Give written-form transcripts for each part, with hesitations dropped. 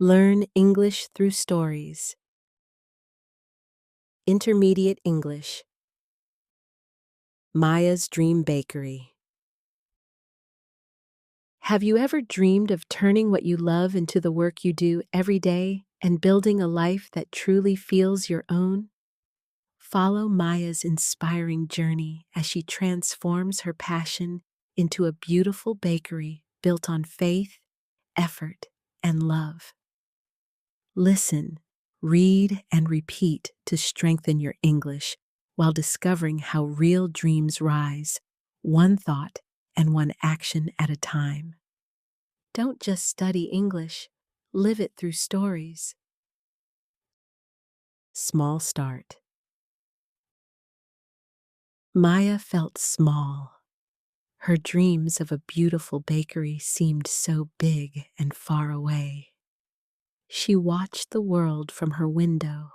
Learn English through stories. Intermediate English. Maya's Dream Bakery. Have you ever dreamed of turning what you love into the work you do every day and building a life that truly feels your own? Follow Maya's inspiring journey as she transforms her passion into a beautiful bakery built on faith, effort, and love. Listen, read, and repeat to strengthen your English while discovering how real dreams rise, one thought and one action at a time. Don't just study English, live it through stories. Small start. Maya felt small. Her dreams of a beautiful bakery seemed so big and far away. She watched the world from her window,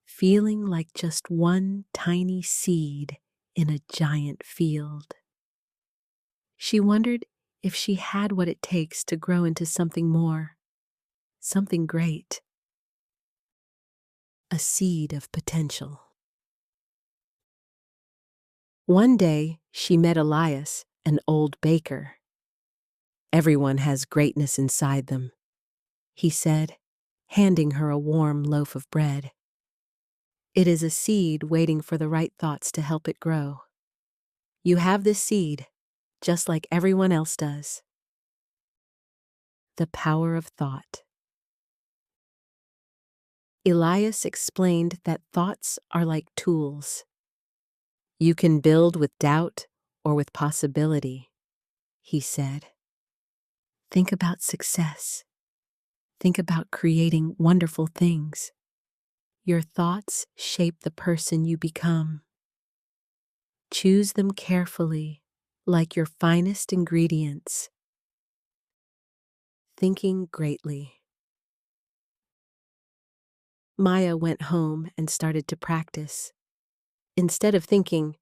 feeling like just one tiny seed in a giant field. She wondered if she had what it takes to grow into something more, something great. A seed of potential. One day, she met Elias, an old baker. "Everyone has greatness inside them," he said, handing her a warm loaf of bread. "It is a seed waiting for the right thoughts to help it grow. You have this seed, just like everyone else does." The power of thought. Elias explained that thoughts are like tools. You can build with doubt or with possibility, he said. Think about success. Think about creating wonderful things. Your thoughts shape the person you become. Choose them carefully, like your finest ingredients. Thinking greatly. Maya went home and started to practice. Instead of thinking,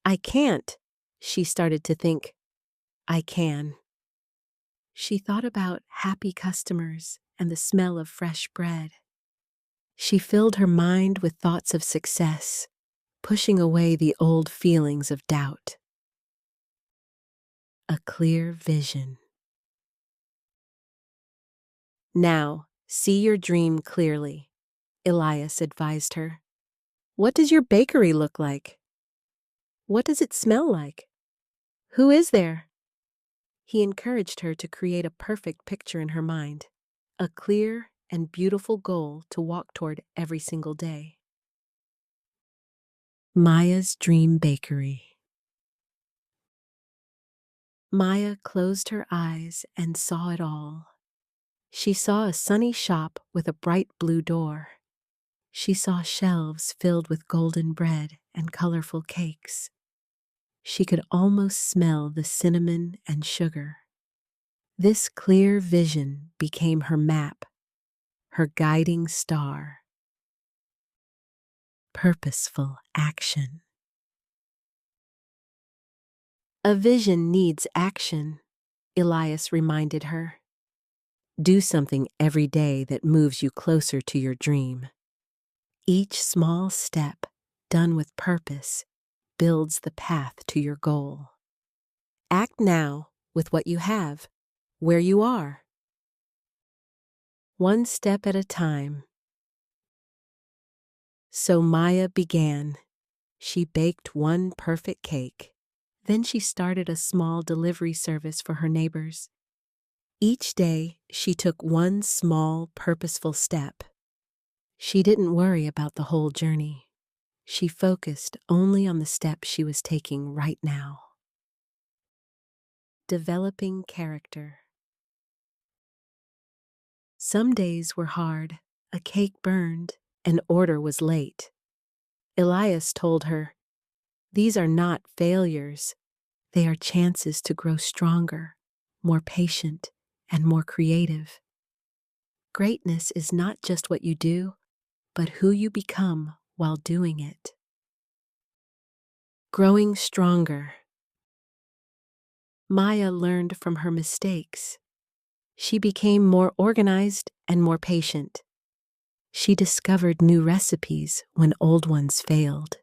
"I can't," she started to think, "I can." She thought about happy customers and the smell of fresh bread. She filled her mind with thoughts of success, pushing away the old feelings of doubt. A clear vision. "Now, see your dream clearly," Elias advised her. "What does your bakery look like? What does it smell like? Who is there?" He encouraged her to create a perfect picture in her mind, a clear and beautiful goal to walk toward every single day. Maya's Dream Bakery. Maya closed her eyes and saw it all. She saw a sunny shop with a bright blue door. She saw shelves filled with golden bread and colorful cakes. She could almost smell the cinnamon and sugar. This clear vision became her map, her guiding star. Purposeful action. A vision needs action, Elias reminded her. Do something every day that moves you closer to your dream. Each small step, done with purpose, builds the path to your goal. Act now with what you have, where you are. One step at a time. So Maya began. She baked one perfect cake. Then she started a small delivery service for her neighbors. Each day, she took one small, purposeful step. She didn't worry about the whole journey. She focused only on the step she was taking right now. Developing character. Some days were hard. A cake burned. An order was late. Elias told her, "These are not failures. They are chances to grow stronger, more patient, and more creative. Greatness is not just what you do, but who you become while doing it." Growing stronger. Maya learned from her mistakes. She became more organized and more patient. She discovered new recipes when old ones failed.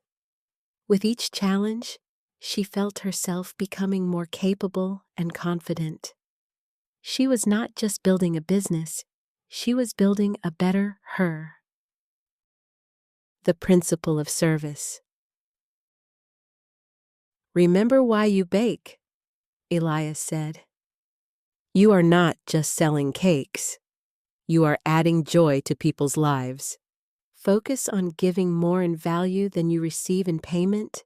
With each challenge, she felt herself becoming more capable and confident. She was not just building a business, she was building a better her. The principle of service. Remember why you bake, Elias said. You are not just selling cakes. You are adding joy to people's lives. Focus on giving more in value than you receive in payment.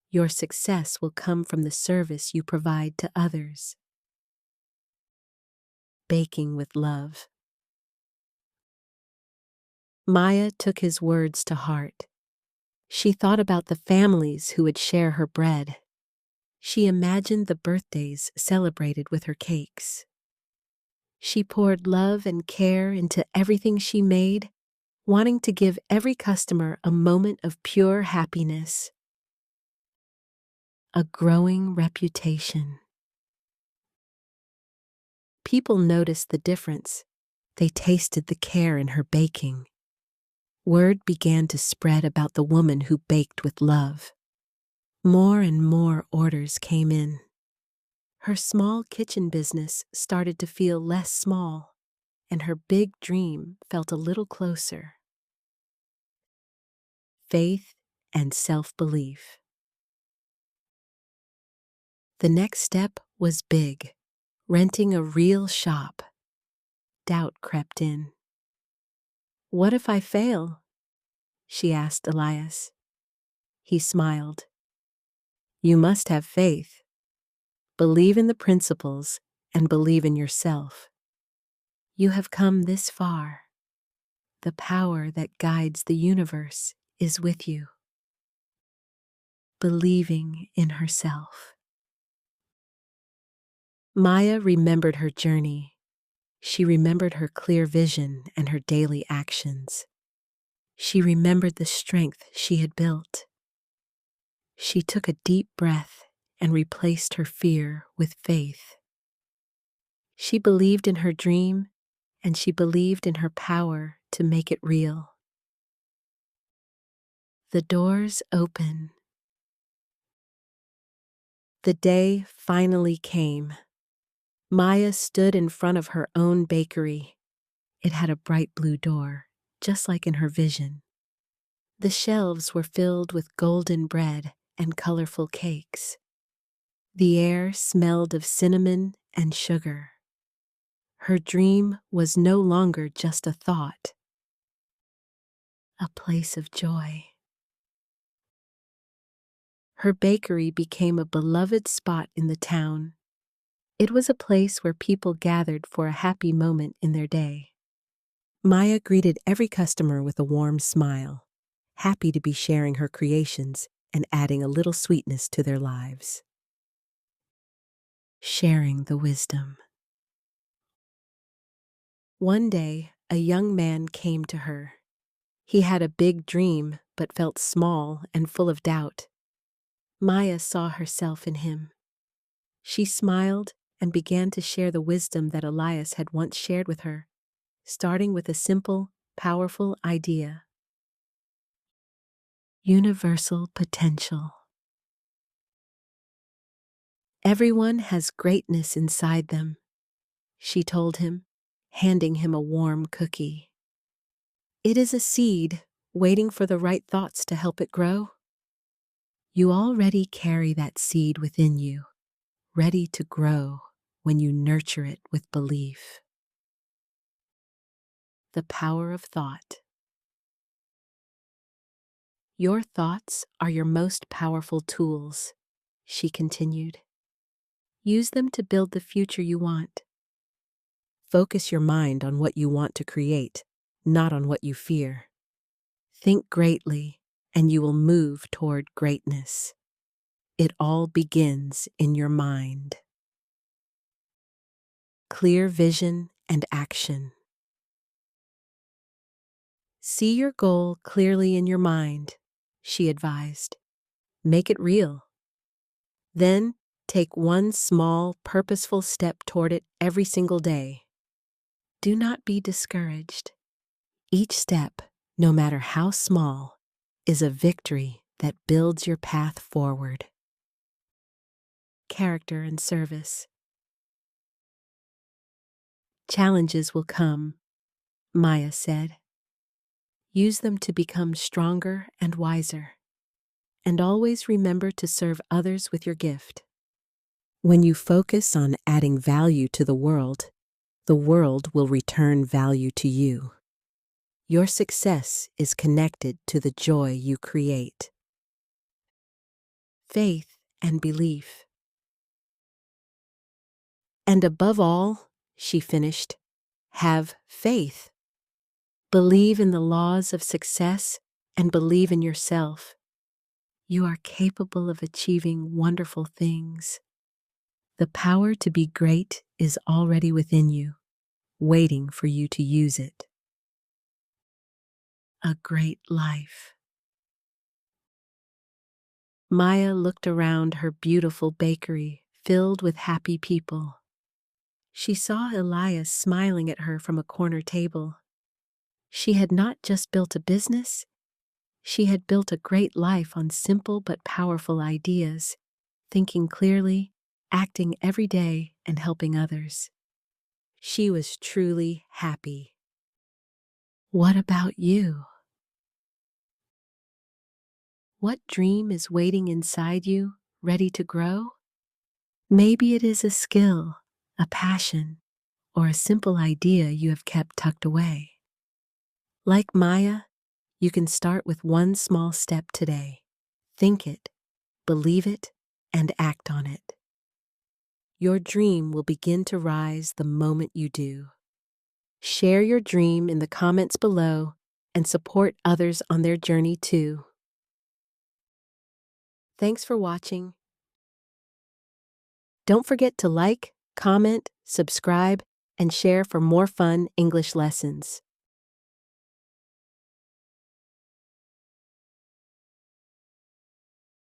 Your success will come from the service you provide to others. Baking with love. Maya took his words to heart. She thought about the families who would share her bread. She imagined the birthdays celebrated with her cakes. She poured love and care into everything she made, wanting to give every customer a moment of pure happiness. A growing reputation. People noticed the difference. They tasted the care in her baking. Word began to spread about the woman who baked with love. More and more orders came in. Her small kitchen business started to feel less small, and her big dream felt a little closer. Faith and self-belief. The next step was big, renting a real shop. Doubt crept in. What if I fail? She asked Elias. He smiled. You must have faith. Believe in the principles and believe in yourself. You have come this far. The power that guides the universe is with you. Believing in herself. Maya remembered her journey. She remembered her clear vision and her daily actions. She remembered the strength she had built. She took a deep breath and replaced her fear with faith. She believed in her dream, and she believed in her power to make it real. The doors open. The day finally came. Maya stood in front of her own bakery. It had a bright blue door, just like in her vision. The shelves were filled with golden bread and colorful cakes. The air smelled of cinnamon and sugar. Her dream was no longer just a thought. A place of joy. Her bakery became a beloved spot in the town. It was a place where people gathered for a happy moment in their day. Maya greeted every customer with a warm smile, happy to be sharing her creations and adding a little sweetness to their lives. Sharing the wisdom. One day, a young man came to her. He had a big dream, but felt small and full of doubt. Maya saw herself in him. She smiled and began to share the wisdom that Elias had once shared with her, starting with a simple, powerful idea. Universal potential. Everyone has greatness inside them, she told him, handing him a warm cookie. It is a seed waiting for the right thoughts to help it grow. You already carry that seed within you, ready to grow when you nurture it with belief. The power of thought. Your thoughts are your most powerful tools, she continued. Use them to build the future you want. Focus your mind on what you want to create, not on what you fear. Think greatly, and you will move toward greatness. It all begins in your mind. Clear vision and action. See your goal clearly in your mind, she advised. Make it real. Then, take one small, purposeful step toward it every single day. Do not be discouraged. Each step, no matter how small, is a victory that builds your path forward. Character and service. Challenges will come, Maya said. Use them to become stronger and wiser. And always remember to serve others with your gift. When you focus on adding value to the world will return value to you. Your success is connected to the joy you create. Faith and belief. And above all, she finished, have faith. Believe in the laws of success and believe in yourself. You are capable of achieving wonderful things. The power to be great is already within you, waiting for you to use it. A great life. Maya looked around her beautiful bakery filled with happy people. She saw Elias smiling at her from a corner table. She had not just built a business, she had built a great life on simple but powerful ideas, thinking clearly, acting every day, and helping others. She was truly happy. What about you? What dream is waiting inside you, ready to grow? Maybe it is a skill, a passion, or a simple idea you have kept tucked away. Like Maya, you can start with one small step today. Think it, believe it, and act on it. Your dream will begin to rise the moment you do. Share your dream in the comments below and support others on their journey too. Thanks for watching. Don't forget to like, comment, subscribe, and share for more fun English lessons.